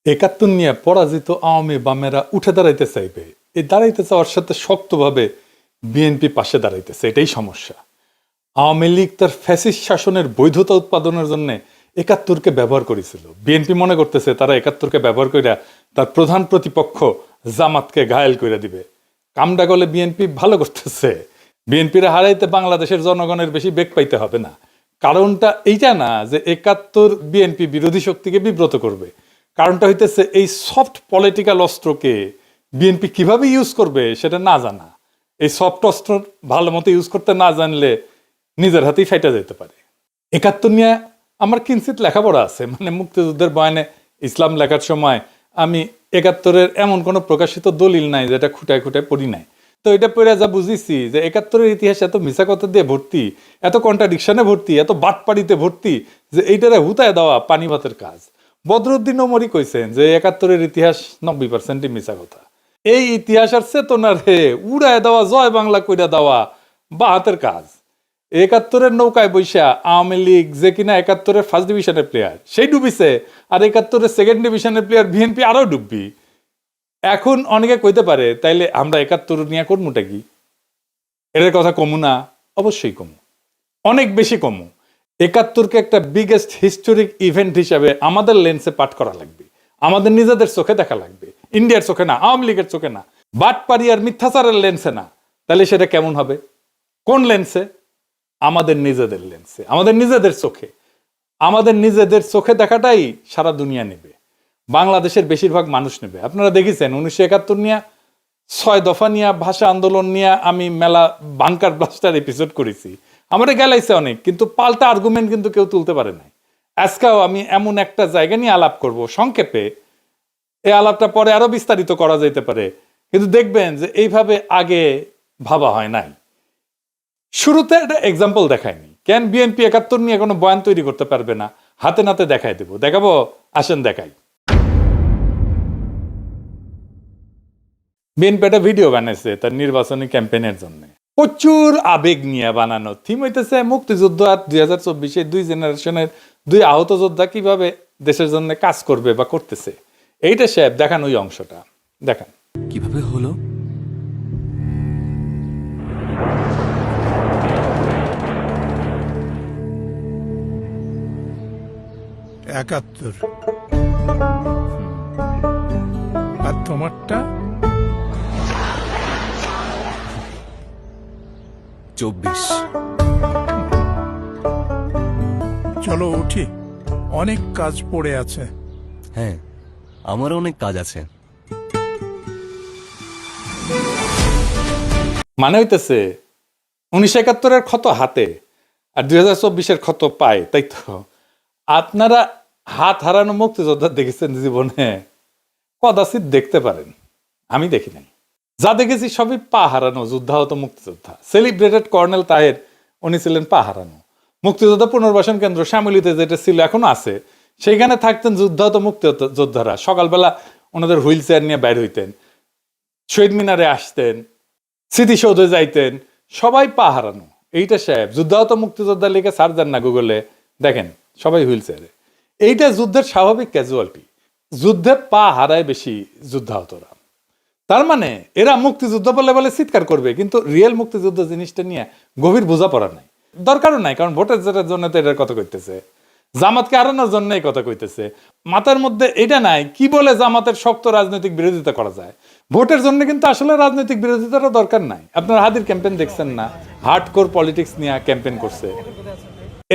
একাত্তর নিয়ে পরাজিত আওয়ামী বামেরা উঠে দাঁড়াইতে চাইবে, এই দাঁড়াইতে চাওয়ার সাথে শক্তভাবে বিএনপি পাশে দাঁড়াইতেছে, এটাই সমস্যা। আওয়ামী লীগ তার ফ্যাসিস্ট শাসনের বৈধতা উৎপাদনের জন্য একাত্তরকে ব্যবহার করেছিল। বিএনপি মনে করতেছে তারা একাত্তরকে ব্যবহার কইরা তার প্রধান প্রতিপক্ষ জামাতকে ঘায়েল করে দিবে। কামডা গলে বিএনপি ভালো করতেছে। বিএনপিরা হারাইতে বাংলাদেশের জনগণের বেশি বেগ পাইতে হবে না। কারণটা এইটা না যে একাত্তর বিএনপি বিরোধী শক্তিকে বিব্রত করবে, কারণটা হইতেছে এই সফট পলিটিক্যাল অস্ত্রকে বিএনপি কিভাবে ইউজ করবে সেটা না জানা। এই সফট অস্ত্র ভালো মতো ইউজ করতে না জানলে নিজের হাতেই ফাইটা যেতে পারে। একাত্তর নিয়ে আমার কিঞ্চিত লেখাপড়া আছে, মানে মুক্তিযুদ্ধের বয়ানে ইসলাম লেখার সময় আমি একাত্তরের এমন কোনো প্রকাশিত দলিল নাই যেটা খুঁটায় খুঁটায় পড়ি নাই। তো এটা পড়ে যা বুঝেছি যে একাত্তরের ইতিহাস এত মিছা কথা দিয়ে ভর্তি, এত কন্ট্রাডিকশনে ভর্তি, এত বাটপাড়িতে ভর্তি যে এইটারে হুতায় দেওয়া পানি ভাতের কাজ। বদরুদ্দিন ওমরই কইছেন যে একাত্তরের ইতিহাস 90% মিছা কথা। এই ইতিহাস আর চেতনারে উড়ায় দেওয়া, জয় বাংলা কইরা দেওয়া বা হাতের কাজ। একাত্তরের নৌকায় বৈশা আওয়ামী লীগ যে কিনা একাত্তরের ফার্স্ট ডিভিশনের প্লেয়ার সেই ডুবিছে, আর একাত্তরের সেকেন্ড ডিভিশনের প্লেয়ার বিএনপি আরো ডুববি। এখন অনেকে কইতে পারে তাইলে আমরা একাত্তর নিয়ে করমুটা কি? এর কথা কমু না? অবশ্যই কমু, অনেক বেশি কমু। একাত্তরকে একটা বিগেস্ট হিস্টোরিক ইভেন্ট হিসাবে আমাদের লেন্সে পাঠ করা লাগবে, আমাদের নিজেদের চোখে দেখা লাগবে, ইন্ডিয়ার চোখে না, আওয়ামী লীগের চোখে না, বাটপাড়ি আর মিথ্যাচারের লেন্সে না। তাহলে সেটা কেমন হবে? কোন লেন্সে? আমাদের নিজেদের লেন্সে, আমাদের নিজেদের চোখে। আমাদের নিজেদের চোখে দেখাটাই সারা দুনিয়া নেবে, বাংলাদেশের বেশিরভাগ মানুষ নেবে। আপনারা দেখেছেন 1971 নিয়ে, 6 দফা নিয়ে, ভাষা আন্দোলন নিয়ে আমি মেলা বাংকার ব্লাস্টার এপিসোড করেছি, আমাদের গেলাইছে অনেক, কিন্তু পাল্টা আর্গুমেন্ট কিন্তু কেউ তুলতে পারে নাই। আজকেও আমি এমন একটা জায়গা নিয়ে আলাপ করব সংক্ষেপে, এই আলাপটা পরে আরো বিস্তারিত করা যেতে পারে, কিন্তু দেখবেন যে এইভাবে আগে ভাবা হয় নাই। শুরুতে একটা এক্সাম্পল দেখায়নি। কেন বিএনপি একাত্তর নিয়ে কোনো বয়ান তৈরি করতে পারবে না? হাতে নাতে দেখাই দেবো, দেখাবো, আসেন দেখাই। বিএনপি একটা ভিডিও বানাইছে তার নির্বাচনী ক্যাম্পেইনের জন্য, প্রচুর আবেগ নিয়ে বানানো। থিম হইতেছে মুক্তিযুদ্ধ আর 2024 দুই জেনারেশনের দুই আহত যোদ্ধা কিভাবে দেশের জন্য কাজ করবে বা করতেছে। এইটা সাহেব দেখান, ওই অংশটা দেখান। কিভাবে হলো? একাত্তর। আর তোমারটা? 24। চলো উঠি, অনেক কাজ পড়ে আছে। হ্যাঁ, আমারও অনেক কাজ আছে। মানে হইতেছে 1971-এর ক্ষত হাতে আর 2024-এর ক্ষত পায়, তাই তো? আপনারা হাত হারানো মুক্তিযোদ্ধা দেখেছেন জীবনে? কদাচিৎ দেখতে পারেন, আমি দেখি নাই। যা দেখেছি সবই পা হারানো যুদ্ধাহত মুক্তিযোদ্ধা। সেলিব্রেটেড কর্নেল তাহের, উনি ছিলেন পা হারানো। মুক্তিযোদ্ধা পুনর্বাসন কেন্দ্র শ্যামলীতে যেটা ছিল, এখনো আছে, সেইখানে থাকতেন যুদ্ধাহত মুক্তিযোদ্ধারা। সকালবেলা ওনাদের হুইল চেয়ার নিয়ে বাইর হইতেন, শহীদ মিনারে আসতেন, স্মৃতিসৌধে যাইতেন, সবাই পা হারানো। এইটা সাহেব যুদ্ধাহত মুক্তিযোদ্ধা লিখে সার্চ দেন না গুগলে, দেখেন সবাই হুইল চেয়ারে। এইটা যুদ্ধের স্বাভাবিক ক্যাজুয়ালিটি। যুদ্ধে পা হারায় বেশি যুদ্ধাহতরা। তার মানে এরা মুক্তিযুদ্ধ বলে বলে চিৎকার করবে, কিন্তু রিয়েল মুক্তিযুদ্ধ জিনিসটা নিয়ে গভীর বোঝাপড়া নাই, দরকারও নাই। কারণ ভোটের জেতার জন্য তো এটার কথা কইতেছে, জামাতকে হারানোর জন্য এই কথা কইতেছে। মাথার মধ্যে এটা নাই কি বলে জামাতের শক্ত রাজনৈতিক বিরোধিতা করা যায়। ভোটের জন্য কিন্তু আসলে রাজনৈতিক বিরোধিতারও দরকার নাই। আপনারা হাদির ক্যাম্পেইন দেখছেন না? হার্ডকোর পলিটিক্স নিয়ে ক্যাম্পেইন করছে।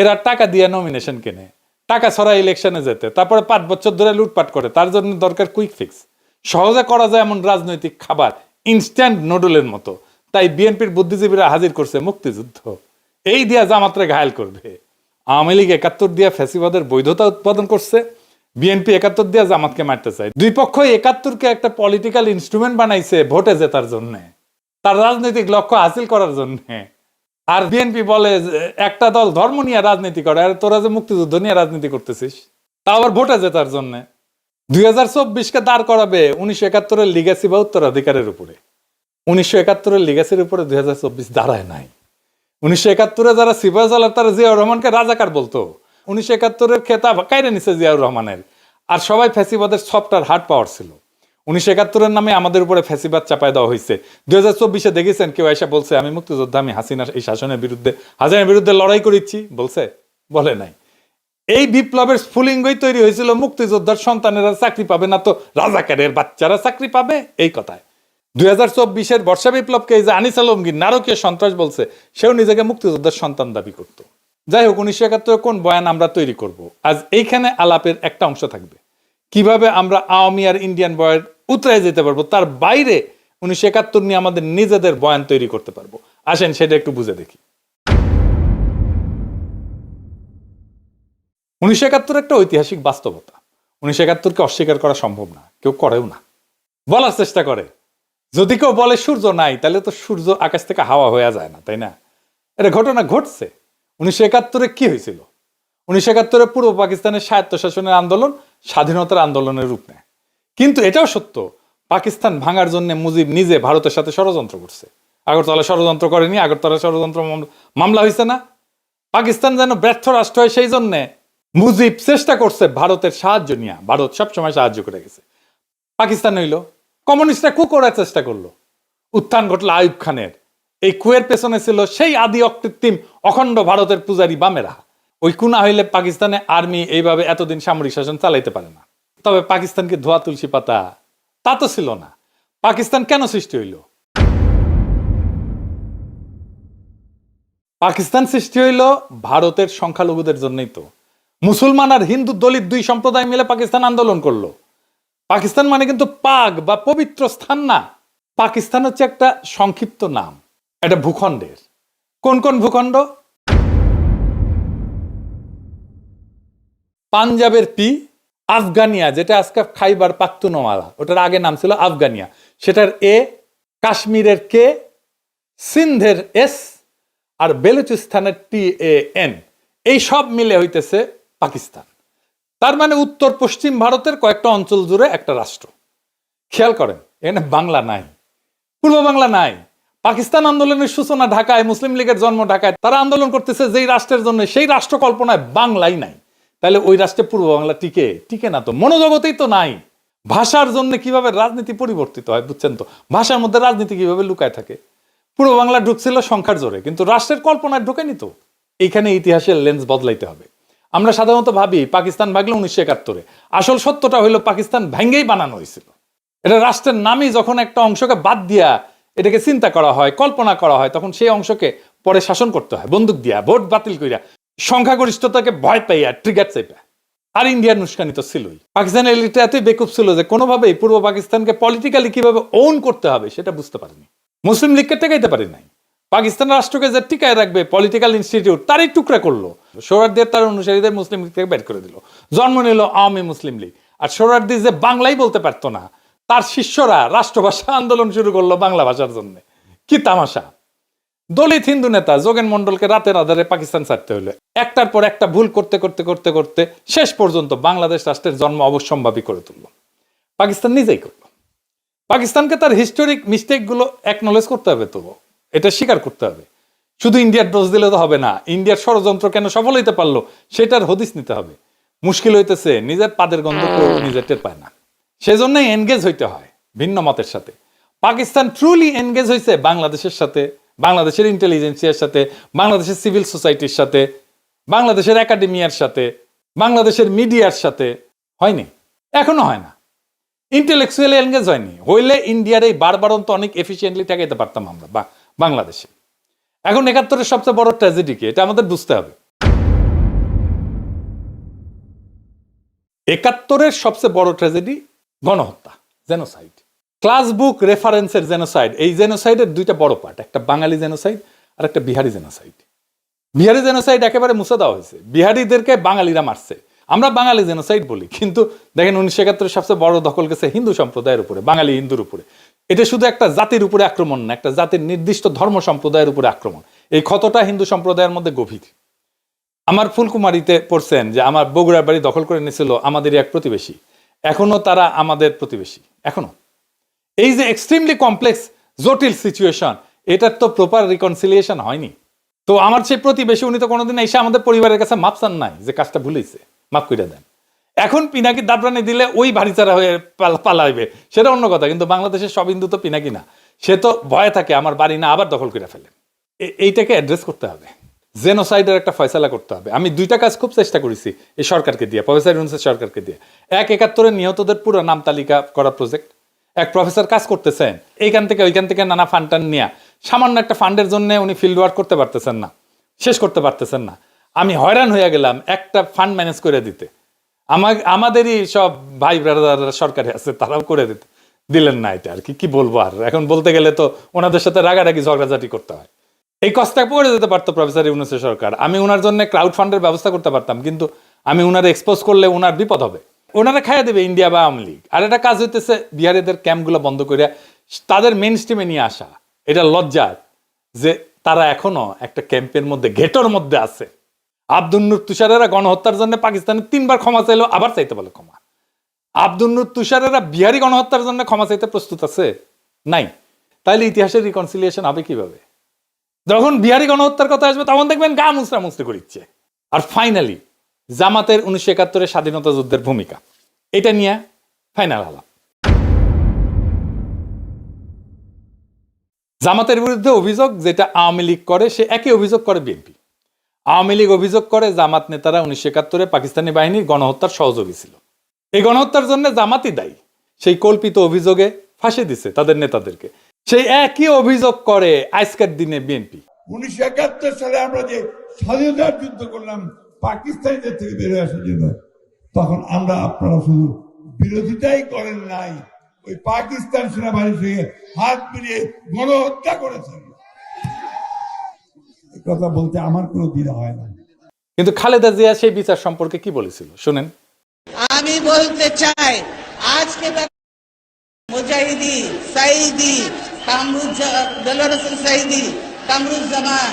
এরা টাকা দিয়ে নমিনেশন কেনে, টাকা ছড়া ইলেকশনে যেতে, তারপরে 5 বছর ধরে লুটপাট করে। তার জন্য দরকার কুইক ফিক্স, সহজে করা যায় এমন রাজনৈতিক খাবার, ইনস্ট্যান্ট নুডলের মতো। তাই বিএনপির বুদ্ধিজীবীরা হাজির করছে মুক্তিযুদ্ধ, এই দিয়া জামাতরে ঘায়েল করবে। আওয়ামী লীগ 71 দিয়া ফ্যাসিবাদের বৈধতা উৎপাদন করছে, বিএনপি 71 দিয়া জামাতকে মারতে চায়। দুই পক্ষই 71-কে একটা পলিটিক্যাল ইনস্ট্রুমেন্ট বানাইছে ভোটে জেতার জন্য, তার রাজনৈতিক লক্ষ্য হাসিল করার জন্য। আর বিএনপি বলে একটা দল ধর্ম নিয়ে রাজনীতি করে, আর তোরা যে মুক্তিযুদ্ধ নিয়ে রাজনীতি করতেছিস, তা আবার ভোটে জেতার জন্য। 2024-কে দাঁড় করাবে 1971-এর লিগ্যাসি বা উত্তরাধিকারের উপরে। 1971-এর লিগ্যাসির উপরে 2024 দাঁড়ায় নাই। 1971-এ যারা সিপাহী সালার তারা জিয়াউর রহমানকে রাজাকার বলতো। 1971-এর খেতাব কাইরে নিছে জিয়াউর রহমানের। আর সবাই ফ্যাসিবাদের সফট আর হার্ড পাওয়ার ছিল। 1971-এর নামে আমাদের উপরে ফ্যাসিবাদ চাপায় দেওয়া হয়েছে। 2024-এ দেখেছেন কেউ এসে বলছে আমি মুক্তিযোদ্ধা, আমি হাসিনার এই শাসনের বিরুদ্ধে লড়াই করেছি? বলছে? বলে নাই। এই বিপ্লবের স্ফুলিঙ্গই তৈরি হয়েছিল মুক্তিযোদ্ধার সন্তানেরা চাকরি পাবে না তো রাজাকারের বাচ্চারা চাকরি পাবে, এই কথায়। 2024-এর বর্ষা বিপ্লবকে এই যে আনিস আলমগীর নারকীয় সন্ত্রাস বলছে, সেও নিজেকে মুক্তিযোদ্ধার সন্তান দাবি করত। যাই হোক, 1971 কোন বয়ান আমরা তৈরি করব, আজ এইখানে আলাপের একটা অংশ থাকবে। কিভাবে আমরা আওয়ামী আর ইন্ডিয়ান বয়ান উতরায় যেতে পারবো, তার বাইরে 1971 নিয়ে আমাদের নিজেদের বয়ান তৈরি করতে পারবো। আসেন সেটা একটু বুঝে দেখি। 1971 একটা ঐতিহাসিক বাস্তবতা। 1971-কে অস্বীকার করা সম্ভব না, কেউ করেও না। বলার চেষ্টা করে, যদি কেউ বলে সূর্য নাই, তাহলে তো সূর্য আকাশ থেকে হাওয়া হয়ে যায় না, তাই না? এটা ঘটনা ঘটছে। 1971-এ কি হয়েছিল? 1971-এ পূর্ব পাকিস্তানের স্বায়ত্তশাসনের আন্দোলন স্বাধীনতার আন্দোলনের রূপ নেয়। কিন্তু এটাও সত্য, পাকিস্তান ভাঙার জন্য মুজিব নিজে ভারতের সাথে ষড়যন্ত্র করছে। আগরতলা ষড়যন্ত্র করেনি? আগরতলা ষড়যন্ত্র মামলা হয়েছে না? পাকিস্তান যেন ব্যর্থ রাষ্ট্র হয়, সেই জন্যে মুজিব চেষ্টা করছে ভারতের সাহায্য নিয়ে। ভারত সবসময় সাহায্য করে গেছে। পাকিস্তান হইল কমিউনিস্টরা কু করার চেষ্টা করলো, উত্থান ঘটলো আইয়ুব খানের। এই কুয়ের পেছনে ছিল সেই আদি অকৃত্রিম অখণ্ড ভারতের পূজারী বামেরা। ওই কুনা হইলে পাকিস্তানে আর্মি এইভাবে এতদিন সামরিক শাসন চালাইতে পারে না। তবে পাকিস্তানকে ধোয়া তুলসী পাতা তা তো ছিল না। পাকিস্তান কেন সৃষ্টি হইল? পাকিস্তান সৃষ্টি হইল ভারতের সংখ্যালঘুদের জন্যই তো। মুসলমান আর হিন্দু দলিত দুই সম্প্রদায় মিলে পাকিস্তান আন্দোলন করলো। পাকিস্তান মানে কিন্তু পাক বা পবিত্র স্থান না। পাকিস্তান হচ্ছে একটা সংক্ষিপ্ত নাম, এটা ভূখণ্ডের। কোন কোন ভূখণ্ড? পাঞ্জাবের পি, আফগানিয়া যেটা আজকে খাইবার পাখতুনওয়ালা, ওটার আগে নাম ছিল আফগানিয়া, সেটার এ, কাশ্মীরের কে, সিন্ধের এস, আর বেলুচিস্তানের TAN, এই সব মিলে হইতেছে পাকিস্তান। তার মানে উত্তর পশ্চিম ভারতের কয়েকটা অঞ্চল জুড়ে একটা রাষ্ট্র। খেয়াল করেন, এখানে বাংলা নাই, পূর্ব বাংলা নাই। পাকিস্তান আন্দোলনের সূচনা ঢাকায়, মুসলিম লীগের জন্ম ঢাকায়। তারা আন্দোলন করতেছে যেই রাষ্ট্রের জন্য, সেই রাষ্ট্র কল্পনায় বাংলাই নাই। তাহলে ওই রাষ্ট্রে পূর্ব বাংলা টিকে না তো, মনোজগতেই তো নাই। ভাষার জন্য কিভাবে রাজনীতি পরিবর্তিত হয় বুঝছেন তো? ভাষার মধ্যে রাজনীতি কিভাবে লুকায় থাকে। পূর্ব বাংলা ঢুকছিল সংখ্যার জোরে, কিন্তু রাষ্ট্রের কল্পনায় ঢোকেনি তো। এইখানে ইতিহাসের লেন্স বদলাইতে হবে। আমরা সাধারণত ভাবি পাকিস্তান ভাগলো 1971-এ, আসল সত্যটা হইলো পাকিস্তান ভেঙ্গেই বানানো হয়েছিল। এটা রাষ্ট্রের নামই যখন একটা অংশকে বাদ দিয়া এটাকে চিন্তা করা হয়, কল্পনা করা হয়, তখন সেই অংশকে পরে শাসন করতে হয় বন্দুক দিয়া, ভোট বাতিল করিয়া, সংখ্যাগরিষ্ঠতাকে ভয় পাইয়া, ট্রিগার চাইপা। আর ইন্ডিয়ার উস্কানি তো ছিলই। পাকিস্তানের এলিটটা এতই বেকুব ছিল যে কোনোভাবেই পূর্ব পাকিস্তানকে পলিটিক্যালি কিভাবে ওন করতে হবে সেটা বুঝতে পারেনি। মুসলিম লীগকে টেকাইতে পারি নাই। পাকিস্তান রাষ্ট্রকে যে টিকায় রাখবে পলিটিক্যাল ইনস্টিটিউট, তারই টুকরা করলো। সোহরাওয়ার্দীর তার অনুসারীদের মুসলিম লীগ থেকে বের করে দিল। জন্ম নিল আওয়ামী মুসলিম লীগ। আর সোহরাওয়ার্দী যে বাংলাই বলতে পারতো না, তার শিষ্যরা রাষ্ট্রভাষা আন্দোলন শুরু করলো বাংলা ভাষার জন্য। কি তামাশা! দলিত হিন্দু নেতা যোগেন মন্ডলকে রাতের আধারে পাকিস্তান ছাড়তে হলো। একটার পর একটা ভুল করতে করতে করতে করতে শেষ পর্যন্ত বাংলাদেশ রাষ্ট্রের জন্ম অবশ্যম্ভাবী করে তুলল। পাকিস্তান নিজেই করলো। পাকিস্তানকে তার হিস্টোরিক মিস্টেক গুলো অ্যাকনলেজ করতে হবে, তো এটা স্বীকার করতে হবে। শুধু ইন্ডিয়ার দোষ দিলে তো হবে না। ইন্ডিয়ার ষড়যন্ত্র কেন সফল হইতে পারলো সেটার হদিস নিতে হবে। মুশকিল হইতেছে নিজের পাদের গন্ধ কেউ নিজের টের পায় না। সেজন্যই এনগেজ হইতে হয় ভিন্ন মতের সাথে। পাকিস্তান ট্রুলি এনগেজ হয়েছে বাংলাদেশের সাথে, বাংলাদেশের ইন্টেলিজেন্সিয়ার সাথে, বাংলাদেশের সিভিল সোসাইটির সাথে, বাংলাদেশের একাডেমিয়ার সাথে, বাংলাদেশের মিডিয়ার সাথে। হয়নি, এখনো হয় না। ইন্টেলেকচুয়ালি এনগেজ হয়নি। হইলে ইন্ডিয়ার এই বারবারন্ত অনেক এফিসিয়েন্টলি ঠেকাইতে পারতাম আমরা বাংলাদেশে। এখন 71-এর সবচেয়ে বড় ট্র্যাজেডি কি, এটা আমাদের বুঝতে হবে। 71-এর সবচেয়ে বড় ট্র্যাজেডি গণহত্যা, জেনোসাইড। ক্লাস বুক রেফারেন্সের জেনোসাইড। এই জেনোসাইডের দুইটা বড় পার্ট, একটা বাঙালি জেনোসাইড আর একটা বিহারি জেনোসাইড। বিহারি জেনোসাইড একেবারে মুছে দেওয়া হয়েছে, বিহারিদেরকে বাঙালিরা মারছে। আমরা বাঙালি জেনোসাইড বলি, কিন্তু দেখেন 1971-এর সবচেয়ে বড় দখল গেছে হিন্দু সম্প্রদায়ের উপরে, বাঙালি হিন্দুর উপরে। এটা শুধু একটা জাতির উপরে আক্রমণ না, একটা জাতির নির্দিষ্ট ধর্ম সম্প্রদায়ের উপরে আক্রমণ। এই ক্ষতটা হিন্দু সম্প্রদায়ের মধ্যে গভীর। আমার ফুলকুমারিতে পড়ছেন যে আমার বগুড়ার বাড়ি দখল করে নিয়েছিল আমাদের এক প্রতিবেশী। এখনো তারা আমাদের প্রতিবেশী, এখনো। এই যে এক্সট্রিমলি কমপ্লেক্স জটিল সিচুয়েশন, এটার তো প্রপার রিকনসিলিয়েশন হয়নি। তো আমার সেই প্রতিবেশী, উনি তো কোনোদিন এসে আমাদের পরিবারের কাছে মাপ চান নাই যে কাজটা ভুলেছে, মাফ করে দেন। এখন পিনাকি দাবরানি দিলে ওই ভারিচারা হয়ে পালাইবে, সেটা অন্য কথা। কিন্তু বাংলাদেশের সব হিন্দু তো পিনাকি না, সে তো ভয়ে থাকে আমার বাড়ি না আবার দখল করে ফেলে। এইটাকে অ্যাড্রেস করতে হবে, জেনোসাইডের একটা ফয়সালা করতে হবে। আমি দুইটা কাজ খুব চেষ্টা করেছি এই সরকারকে দিয়ে, প্রফেসর ইউনূসের সরকারকে দিয়ে। 71 নিহতদের পুরো নাম তালিকা করা প্রজেক্ট, এক প্রফেসর কাজ করতেছেন এইখান থেকে ওইখান থেকে নানা ফান্ড টান নিয়ে, সামান্য একটা ফান্ডের জন্য উনি ফিল্ড ওয়ার্ক করতে পারতেছেন না, শেষ করতে পারতেছেন না। আমি হয়রান হয়ে গেলাম একটা ফান্ড ম্যানেজ করে দিতে। আমাদেরই সব ভাই ব্রাদার সরকারে আছে, তারাও করে দিলেন না। এটা আর কি বলবো, আর এখন বলতে গেলে তো ওনাদের সাথে রাগারাগি ঝগড়াঝাটি করতে হয়। এই কষ্টটা পড়ে যেতে পারতো প্রফেসর ইউনূসের সরকার, আমি ওনার জন্য ক্রাউড ফান্ডের ব্যবস্থা করতে পারতাম, কিন্তু আমি ওনারা এক্সপোজ করলে ওনার বিপদ হবে, ওনারা খাইয়া দেবে ইন্ডিয়া বা আওয়ামী লীগ। আর একটা কাজ হইতেছে বিহারিদের ক্যাম্পগুলো বন্ধ করে তাদের মেইন স্ট্রিমে নিয়ে আসা। এটা লজ্জার যে তারা এখনো একটা ক্যাম্পের মধ্যে, ঘেটোর মধ্যে আছে। আব্দুল নূর তুষারেরা গণহত্যার জন্য পাকিস্তানে 3 বার ক্ষমা চাইলো, আবার চাইতে বলে ক্ষমা। আব্দুল নূর তুষারেরা বিহারি গণহত্যার জন্য ক্ষমা চাইতে প্রস্তুত আছে? নাই। তাইলে ইতিহাসের রিকনসিলিয়েশন হবে কিভাবে? যখন বিহারি গণহত্যার কথা আসবে তখন দেখবেন গা মুচড়া মুচড়ি করিচ্ছে। আর ফাইনালি জামাতের 1971 স্বাধীনতা যুদ্ধের ভূমিকা, এটা নিয়ে ফাইনাল আলাপ। জামাতের বিরুদ্ধে অভিযোগ যেটা আওয়ামী লীগ করে, সে একই অভিযোগ করে বিএনপি। আওয়ামী লীগ অভিযোগ করে জামাত নেতারা 1971 পাকিস্তানি বাহিনীর গণহত্যার সহযোগী ছিল, এই গণহত্যার জন্য জামাতই দায়ী। সেই কল্পিত অভিযোগে ফাঁসি দিছে তাদের নেতাদেরকে। সেই একই অভিযোগ করে আজকের দিনে বিএনপি। 1971 সালে আমরা যে স্বাধীনতার যুদ্ধ করলাম পাকিস্তানিদের থেকে বেরোয় আসার জন্য, তখন আপনারা শুধু বিরোধিতাই করেন নাই, ওই পাকিস্তান সেনাবাহিনীর সঙ্গে হাত মিলিয়ে গণহত্যা করেছেন। এই কথা বলতে আমার কোনো দ্বিধা হয় না। কিন্তু খালেদা জিয়া সেই বিচার সম্পর্কে কি বলেছিল শুনেন। আমি বলতে চাই, আজকে মুজাহিদি, সাইদি, দেলোয়ার হোসেন সাইদি, কামরুজ্জামান,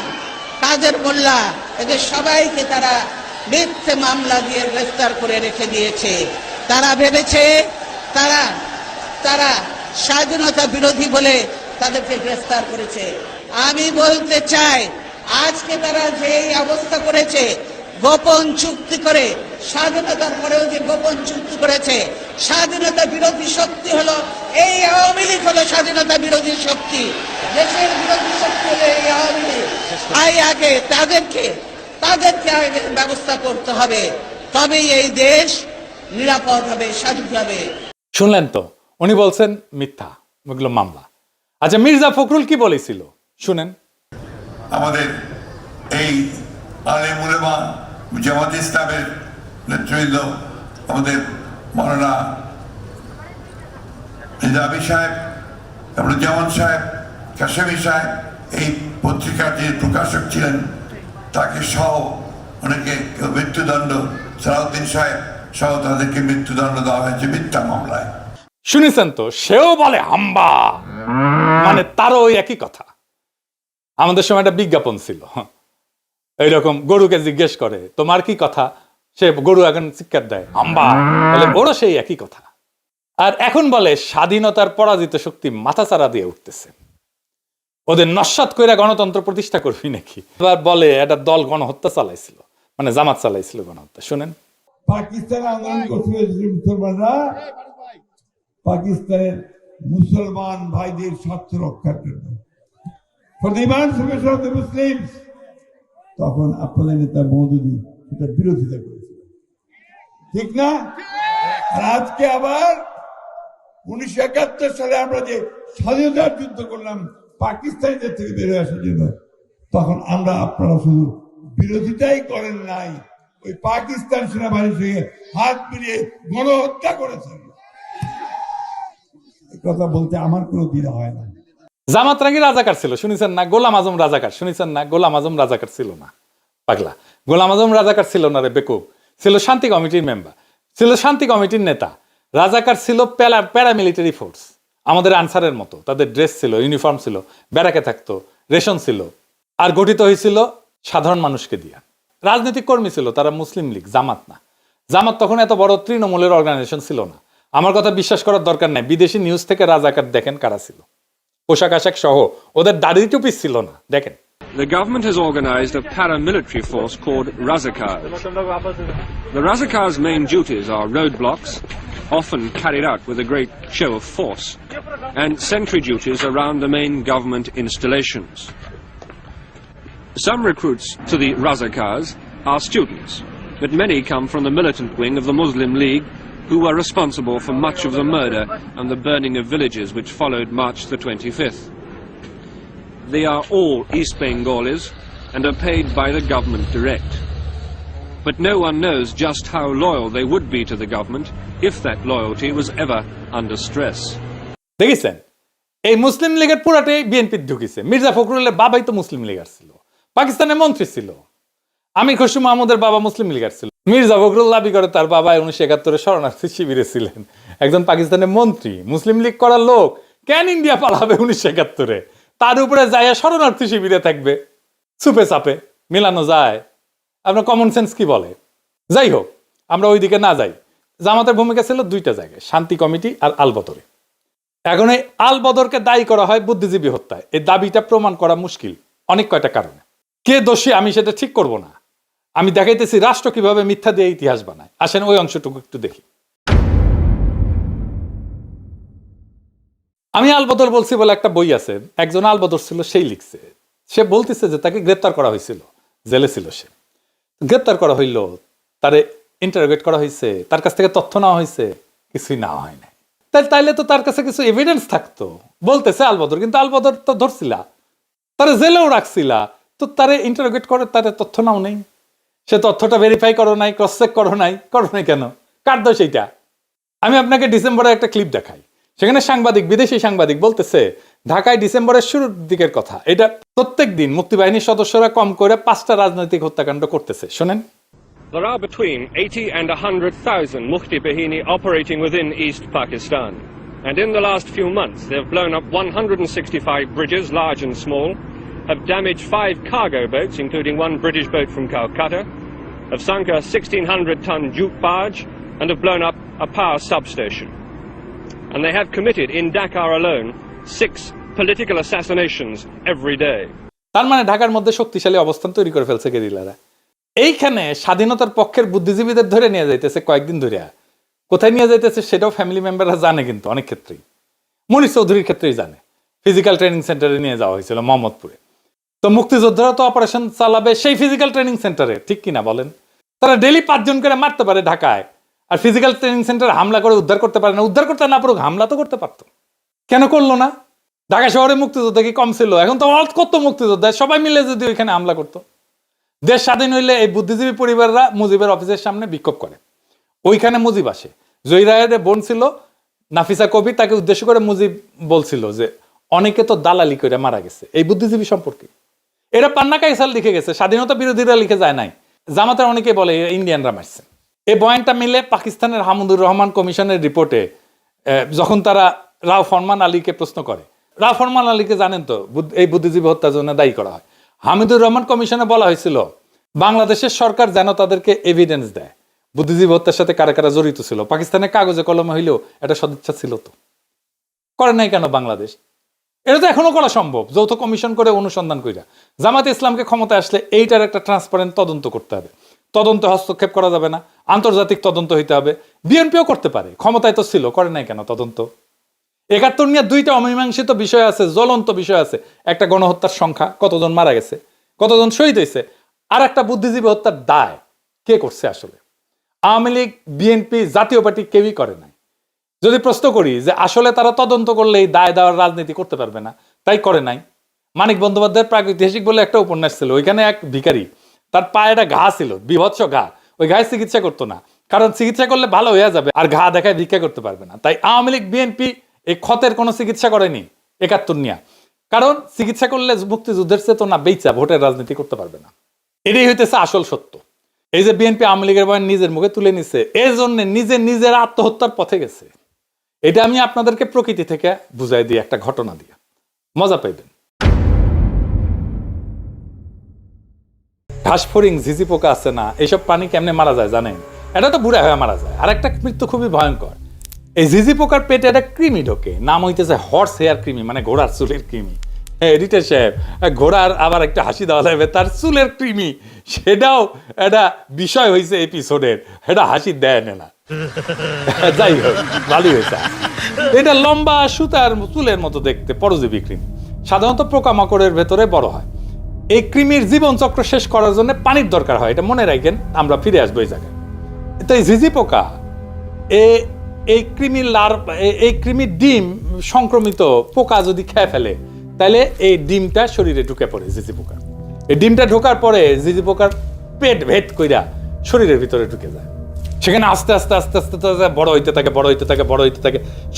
কাদের মোল্লা, এদের সবাইকে তারা মিথ্যে মামলা দিয়ে গ্রেফতার করে রেখে দিয়েছে। তারা ভেবেছে তারা স্বাধীনতা বিরোধী বলে তাদেরকে গ্রেফতার করেছে। আমি বলতে চাই, আজকে তারা যে অবস্থা করেছে, গোপন চুক্তি করে, স্বাধীনতার পরেও যে গোপন চুক্তি করেছে, স্বাধীনতা বিরোধী শক্তি হলো এই আওয়ামী লীগ, হলো স্বাধীনতা বিরোধী শক্তি, দেশের বিরোধী শক্তি হলো এই আওয়ামী লীগ। আগে তাদেরকে আগে ব্যবস্থা করতে হবে, তবেই এই দেশ নিরাপদ হবে, স্বাধীন হবে। শুনলেন তো, উনি বলছেন মিথ্যা, ওগুলো মামলা। আচ্ছা, মির্জা ফখরুল কি বলেছিল শুনেন। আমাদের এই আলেম উলেমা জামাত ইসলামের নেতৃবৃন্দ, আমাদের মাওলানা নিজামী সাহেব, জামান সাহেব, কাশেমি সাহেব, এই পত্রিকার যে প্রকাশক ছিলেন তাকে সহ অনেকে মৃত্যুদণ্ড, সালাউদ্দিন সাহেব সহ তাদেরকে মৃত্যুদণ্ড দেওয়া হয়েছে মিথ্যা মামলায়। শুনেছেন তো, সেও বলে হাম্বা, মানে তারও ওই একই কথা। আমাদের সময় একটা বিজ্ঞাপন ছিল এইরকম, গরুকে জিজ্ঞেস করে তোমার কি কথা, সে গরু এখন চিৎকার দেয় হাম্বা, বলে ওরও সেই একই কথা। আর এখন বলে স্বাধীনতার পরাজিত শক্তি মাথাচাড়া দিয়ে উঠতেছে, ওদের নস্যাৎ করে গণতন্ত্র প্রতিষ্ঠা করবি নাকি। এবার বলে একটা দল গণহত্যা চালাইছিল, মানে জামাত চালাইছিল গণহত্যা। শুনেন, পাকিস্তান আন্দোলন করতে হয়েছিল মুসলমানরা পাকিস্তানের মুসলমান ভাইদের স্বার্থ রক্ষার জন্য, for the emancipation of the Muslims। তখন আপনাদের নেতা মওদুদি এটা বিরোধিতা করেছিল, ঠিক না? আর আজকে আবার 1971 সালে আমরা যে স্বাধীনতার যুদ্ধ করলাম পাকিস্তানিদের থেকে বেরোয় আসার জন্য, তখন আপনারা শুধু বিরোধিতাই করেন নাই, ওই পাকিস্তান সেনাবাহিনীর সঙ্গে হাত মিলিয়ে গণহত্যা করেছেন। এই কথা বলতে আমার কোনো দ্বিধা হয় না। জামাত রাঙ্গি রাজাকার ছিল শুনেছেন না, গোলাম আজম রাজাকার শুনেছেন না, গোলাম আজম রাজাকার ছিল না পাগলা, গোলাম আজম রাজাকার ছিল না রে বেকুব, ছিল শান্তি কমিটির মেম্বার, ছিল শান্তি কমিটির নেতা। রাজাকার ছিল প্যারামিলিটারি ফোর্স, আমাদের আনসারের মতো, তাদের ড্রেস ছিল, ইউনিফর্ম ছিল, ব্যারাকে থাকতো, রেশন ছিল, আর গঠিত হয়েছিল সাধারণ মানুষকে দিয়া। রাজনৈতিক কর্মী ছিল তারা, মুসলিম লীগ, জামাত না। জামাত তখন এত বড় তৃণমূলের অর্গানাইজেশন ছিল না। আমার কথা বিশ্বাস করার দরকার নাই, বিদেশি নিউজ থেকে রাজাকার দেখেন কারা ছিল, পোশাক আশাক সহ, ওদের দাড়ি টুপি ছিল না, দেখেন। the government has organized a paramilitary force called Razakars. The Razakars' main duties are roadblocks, often carried out with a great show of force, and sentry duties around the main government installations. Some recruits to the Razakars are students, but many come from the militant wing of the Muslim League, who were responsible for much of the murder and the burning of villages which followed March the 25th. They are all East Bengalis and are paid by the government direct. But no one knows just how loyal they would be to the government if that loyalty was ever under stress. দেখেছেন এই মুসলিম লীগের পুরাটাই BNP ঢুকিছে। Mirza ফখরুলের বাবাই তো মুসলিম লীগার ছিল, পাকিস্তানের মন্ত্রী ছিল। আমির খসরু মাহমুদের বাবা মুসলিম লীগার ছিল। মির্জা ফখরুল দাবি করে তার বাবা 1971 শরণার্থী শিবিরে ছিলেন, একজন পাকিস্তানের মন্ত্রী। মুসলিম লীগ করার লোক কেন ইন্ডিয়া পালাবে 1971-এ? তার উপরে যায় শরণার্থী শিবিরে থাকবে। সুপে চাপে মিলানো যায়? আপনার কমন সেন্স কি বলে? যাই হোক, আমরা ওই দিকে না যাই। জামাতের ভূমিকা ছিল দুইটা জায়গায়, শান্তি কমিটি আর আলবদরে। এখন এই আলবদরকে দায়ী করা হয় বুদ্ধিজীবী হত্যায়। এই দাবিটা প্রমাণ করা মুশকিল অনেক কয়টা কারণে। কে দোষী আমি সেটা ঠিক করব না, আমি দেখাইতেছি রাষ্ট্র কিভাবে মিথ্যা দিয়ে ইতিহাস বানায়। আসেন ওই অংশটুকু একটু দেখি। আমি আলবদর বলছি বলে একটা বই আছে, একজন আলবদর ছিল সেই লিখছে। সে বলতেছে যে তাকে গ্রেপ্তার করা হয়েছিল, জেলে ছিল সে। গ্রেপ্তার করা হইল, তারে ইন্টারোগেট করা হয়েছে, তার কাছ থেকে তথ্য নেওয়া হয়েছে, কিছুই নেওয়া হয় না। তাইলে তো তার কাছে কিছু এভিডেন্স থাকতো, বলতেছে আলবদর। কিন্তু আলবদর তো ধরছিলা, তারে জেলেও রাখছিলা, তো তারে ইন্টারোগেট করে তারে তথ্য নাও নেই, সে তথ্যটা ভেরিফাই করো নাই, ক্রস চেক করো নাই কেন? কার দোষ এইটা? আমি আপনাকে ডিসেম্বরে একটা ক্লিপ দেখাই। সেখানে সাংবাদিক, বিদেশি সাংবাদিক বলতেছে ঢাকায় ডিসেম্বরের শুরুর দিকের কথা, এটা প্রত্যেক দিন মুক্তিবাহিনীর সদস্যরা কম করে 5টা রাজনৈতিক হত্যাকাণ্ড করতেছে। শোনেন, There are between 80 and 100,000 Mufti Bahini operating within East Pakistan. And in the last few months, they have blown up 165 bridges, large and small, have damaged 5 cargo boats, including one British boat from Calcutta, have sunk a 1,600-ton jute barge, and have blown up a power substation. And they have committed, in Dakar alone, 6 political assassinations every day. তার মানে ঢাকার মধ্যে শক্তিশালী অবস্থান তৈরি করে ফেলছে গেরিলারা। এইখানে স্বাধীনতার পক্ষের বুদ্ধিজীবীদের ধরে নিয়ে যাইতেছে কয়েকদিন ধরে। কোথায় নিয়ে যাইতেছে সেটাও ফ্যামিলি মেম্বাররা জানে, কিন্তু অনেক ক্ষেত্রেই, মনির চৌধুরীর ক্ষেত্রেই জানে। ফিজিক্যাল ট্রেনিং সেন্টারে নিয়ে যাওয়া হয়েছিল মোহাম্মদপুরে। তো মুক্তিযোদ্ধারা তো অপারেশন চালাবে সেই ফিজিক্যাল ট্রেনিং সেন্টারে, ঠিক কিনা বলেন? তারা ডেলি 5 জন করে মারতে পারে ঢাকায়, আর ফিজিক্যাল ট্রেনিং সেন্টারে হামলা করে উদ্ধার করতে পারে না। উদ্ধার করতে না পারুক, হামলা তো করতে পারতো, কেন করলো না? ঢাকা শহরে মুক্তিযোদ্ধা কি কম ছিল? এখন তো কত মুক্তিযোদ্ধা, সবাই মিলে যদি ওইখানে হামলা করতো। দেশ স্বাধীন হইলে এই বুদ্ধিজীবী পরিবাররা মুজিবের অফিসের সামনে বিক্ষোভ করে। ওইখানে মুজিব আসে। জহিরায়ের বোন ছিল নাফিসা কবি, তাকে উদ্দেশ্য করে মুজিব বলছিল যে অনেকে তো দালালি করে মারা গেছে এই বুদ্ধিজীবী সম্পর্কে। এরা পান্না কাইসাল লিখে গেছে, স্বাধীনতা বিরোধীরা লিখে যায় নাই। জামাতের অনেকে বলে ইন্ডিয়ানরা মারছে। এই বয়ানটা মিলে পাকিস্তানের হামুদুর রহমান কমিশনের রিপোর্টে যখন তারা রাও ফরমান আলীকে প্রশ্ন করে, রাও ফরমান আলীকে জানেন তো এই বুদ্ধিজীবী হত্যার জন্য দায়ী করা হয়। হামিদুর রহমান কমিশনে বলা হয়েছিল বাংলাদেশের সরকার যেন তাদেরকে এভিডেন্স দেয় বুদ্ধিজীবী হত্যার সাথে কারা কারা জড়িত ছিল। পাকিস্তানের কাগজে কলমে হইলেও এটা সদিচ্ছা ছিল, তো করে নাই কেন বাংলাদেশ? এটা তো এখনো করা সম্ভব, যৌথ কমিশন করে অনুসন্ধান কইরা। জামাতে ইসলামকে ক্ষমতায় আসলে এইটার একটা ট্রান্সপারেন্ট তদন্ত করতে হবে। তদন্তে হস্তক্ষেপ করা যাবে না, আন্তর্জাতিক তদন্ত হইতে হবে। বিএনপিও করতে পারে, ক্ষমতায় তো ছিল, করে নাই কেন তদন্ত? 71 নিয়ে 2টা অমীমাংসিত বিষয় আছে, জ্বলন্ত বিষয় আছে। একটা গণহত্যার সংখ্যা, কতজন মারা গেছে, কতজন শহীদ হয়েছে, আর একটা বুদ্ধিজীবী হত্যার দায় কে করছে আসলে? আওয়ামী লীগ, বিএনপি, জাতীয় পার্টি কেউই করে নাই। যদি প্রশ্ন করি যে আসলে তারা তদন্ত করলে এই দায় দেওয়ার রাজনীতি করতে পারবে না, তাই করে নাই। মানিক বন্দ্যোপাধ্যায়ের প্রাগৈতিহাসিক বলে একটা উপন্যাস ছিল, ওইখানে এক ভিখারি, তার পায়ে একটা ঘা ছিল, বিভৎস ঘা, ওই ঘায়ে চিকিৎসা করতো না, কারণ চিকিৎসা করলে ভালো হয়ে যাবে, আর ঘা দেখায় ভিক্ষা করতে পারবে না। তাই আওয়ামী লীগ, বিএনপি এই ক্ষতের কোনো চিকিৎসা করেনি 71 নিয়ে, কারণ চিকিৎসা করলে মুক্তিযুদ্ধের চেতনা বেচা ভোটের রাজনীতি করতে পারবে না। এটাই হইতেছে আসল সত্য। এই যে বিএনপি আওয়ামী লীগের বয়ান নিজের মুখে তুলে নিছে, এর জন্য নিজের আত্মহত্যার পথে গেছে। এটা আমি আপনাদেরকে প্রকৃতি থেকে বুঝাই দিই একটা ঘটনা দিয়ে, মজা পাইবেন। ঘাসফড়িং, ঝিঝি পোকা আছে না, এইসব প্রাণী কেমনে মারা যায় জানেন? এটা তো বুড়া হয়ে মারা যায়। আর একটা মৃত্যু খুবই ভয়ঙ্কর। এই ঝিঝি পোকার পেটে একটা কৃমি ঢোকে, নাম হইতেছে হর্স হেয়ার কৃমি, মানে ঘোড়ার চুলের কৃমি। এডিটর সাহেব, ঘোড়ার আবার একটা হাসি দেওয়া লাগবে, তার চুলের কৃমি, সেটাও একটা বিষয় হয়েছে এপিসোডের, এটা হাসি দেয় না। যাই হোক, ভালোই হয়েছে। এটা লম্বা সুতার চুলের মতো দেখতে, পরজীবী কৃমি, সাধারণত পোকামাকড়ের ভেতরে বড় হয়। এই কৃমির জীবনচক্র শেষ করার জন্য পানির দরকার হয়, এটা মনে রাখেন, আমরা ফিরে আসবো এই জায়গায়। তো এই ঝিঝি পোকা, এই কৃমির ডিম সংক্রমিত পোকা যদি খেয়ে ফেলে, তাহলে এই ডিমটা শরীরে ঢুকে পড়ে ঝিঝি পোকার। এই ডিমটা ঢোকার পরে ঝিঝি পোকার পেট ভেদ কইরা শরীরের ভিতরে ঢুকে যায়। সেখানে আস্তে আস্তে আস্তে আস্তে বড় হইতে থাকে,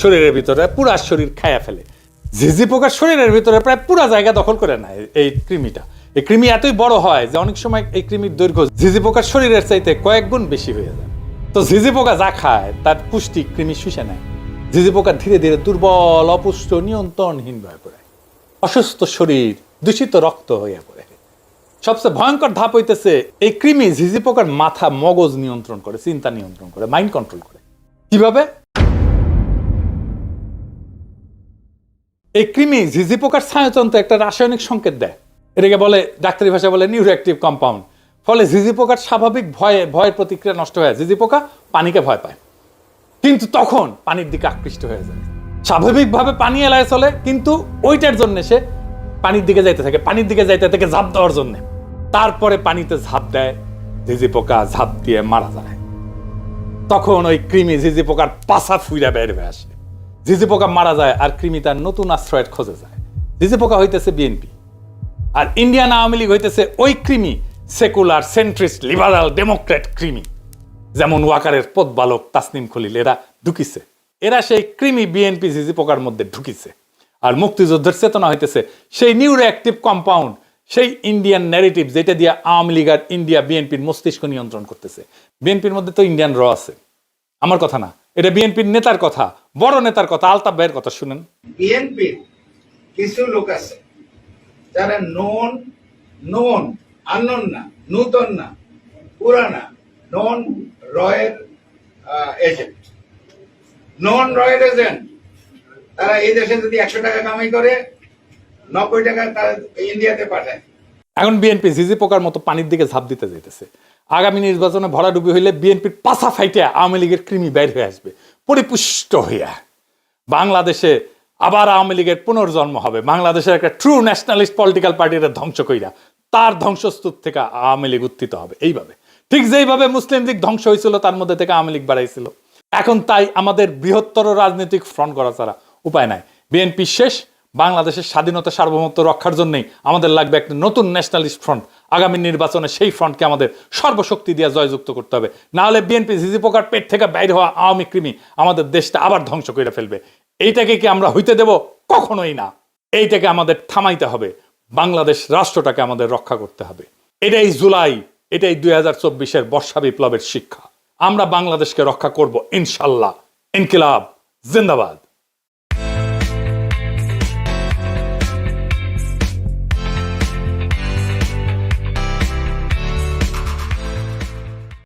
শরীরের ভিতরে পুরা শরীর খায়া ফেলে। ঝিঝি পোকার শরীরের ভিতরে প্রায় পুরা জায়গা দখল করে নেয় এই কৃমিটা। এই কৃমি এতই বড় হয় যে অনেক সময় এই কৃমির দৈর্ঘ্য ঝিঝি পোকার শরীরের চাইতে কয়েক গুণ বেশি হয়ে যায়। তো ঝিঝি পোকা যা খায় তার পুষ্টি কৃমি শুষে নেয়। ঝিঝি পোকা ধীরে ধীরে দুর্বল, অপুষ্ট, নিয়ন্ত্রণহীন হয়ে পড়ে, অসুস্থ শরীর, দূষিত রক্ত হয়ে পড়ে। সবচেয়ে ভয়ঙ্কর ধাপ হইতেছে, এই কৃমি ঝিঝি পোকার মাথা, মগজ নিয়ন্ত্রণ করে, চিন্তা নিয়ন্ত্রণ করে, মাইন্ড কন্ট্রোল করে। কিভাবে? এই কৃমি ঝিঝি পোকার স্নায়ুতন্ত্রে একটা রাসায়নিক সংকেত দেয়, এটাকে বলে, ডাক্তারি ভাষায় বলে নিউরোঅ্যাক্টিভ কম্পাউন্ড। ফলে ঝিঝি পোকার স্বাভাবিক ভয়ের প্রতিক্রিয়া নষ্ট হয়ে যায়। ঝিঝি পোকা পানিকে ভয় পায়, কিন্তু তখন পানির দিকে আকৃষ্ট হয়ে যায়। স্বাভাবিকভাবে পানি এলায় চলে, কিন্তু ওইটার জন্য সে পানির দিকে যাইতে থাকে, ঝাঁপ দেওয়ার জন্য। তারপরে পানিতে ঝাঁপ দেয়, ঝিঝি পোকা ঝাঁপ দিয়ে মারা যায়। তখন ওই কৃমি ঝিঝি পোকার পাছা ফুইরা বের হয়ে আসে, ঝিঝি পোকা মারা যায়, আর কৃমি তার নতুন আশ্রয়ের খোঁজে যায়। ঝিঝি পোকা হইতেছে বিএনপি, আর ইন্ডিয়ান আওয়ামী লীগ হইতেছে ওই কৃমি, সেকুলার, সেন্ট্রিস্ট, লিবারাল, ডেমোক্রেট কৃমি, যেমন ওয়াকারের পথবালক তাসনিম খলিল, এরা ঢুকিছে। এরা সেই কৃমি বিএনপি ঝিঝি পোকার মধ্যে ঢুকিছে। আর মুক্তিযুদ্ধের চেতনা হইতেছে সেই নিউরোঅ্যাক্টিভ কম্পাউন্ড, সেই ইন্ডিয়ান ন্যারেটিভ, যেটা দিয়ে আওয়ামী লীগ আর ইন্ডিয়া বিএনপির মস্তিষ্ক নিয়ন্ত্রণ করতেছে। বিএনপির মধ্যে তো ইন্ডিয়ান র আছে, আমার কথা না, এটা বিএনপির নেতার কথা, বড় নেতার কথা, আলতাফ ভাইয়ের কথা শুনেন। বিএনপির কিছু লোক আছে যারা নন আননোন না, নূতন না, পুরানা, নন রয়ের এজেন্ট, তারা এই দেশে যদি 100 টাকা কামাই করে, 90 টাকা তারা ইন্ডিয়াতে পাঠায়। এখন বিএনপি ঝিঝি পোকার মতো পানির দিকে ঝাঁপ দিতে যাইতেছে। আগামী নির্বাচনে ভরাডুবি হইলে বিএনপির পাছা ফাইটে আওয়ামী লীগের কৃমি বের হয়ে আসবে পরিপুষ্ট হইয়া। বাংলাদেশে আবার আওয়ামী লীগের পুনর্জন্ম হবে, বাংলাদেশের একটা ট্রু ন্যাশনালিস্ট পলিটিক্যাল পার্টির ধ্বংস কইরা তার ধ্বংসস্তূপ থেকে আওয়ামী লীগ উত্থিত হবে। এইভাবে, ঠিক যেইভাবে মুসলিম লীগ ধ্বংস হয়েছিল, তার মধ্যে থেকে আওয়ামী লীগ বাড়াইছিল। এখন তাই আমাদের বৃহত্তর রাজনৈতিক ফ্রন্ট করা ছাড়া উপায় নাই। বিএনপি শেষ, বাংলাদেশের স্বাধীনতা সার্বভৌমত্ব রক্ষার জন্যই আমাদের লাগবে একটা নতুন ন্যাশনালিস্ট ফ্রন্ট। আগামী নির্বাচনে সেই ফ্রন্টকে আমাদের সর্বশক্তি দিয়ে জয়যুক্ত করতে হবে, না হলে বিএনপি ঝিঝি পোকার পেট থেকে বাইরে হওয়া আওয়ামী কৃমি আমাদের দেশটা আবার ধ্বংস করে ফেলবে। এইটাকে কি আমরা হইতে দেব? কখনোই না। এইটাকে আমাদের থামাইতে হবে, বাংলাদেশ রাষ্ট্রটাকে আমাদের রক্ষা করতে হবে। এটাই জুলাই, এটাই 2024-এর বর্ষা বিপ্লবের শিক্ষা। আমরা বাংলাদেশকে রক্ষা করব ইনশাল্লাহ। ইনকিলাব জিন্দাবাদ।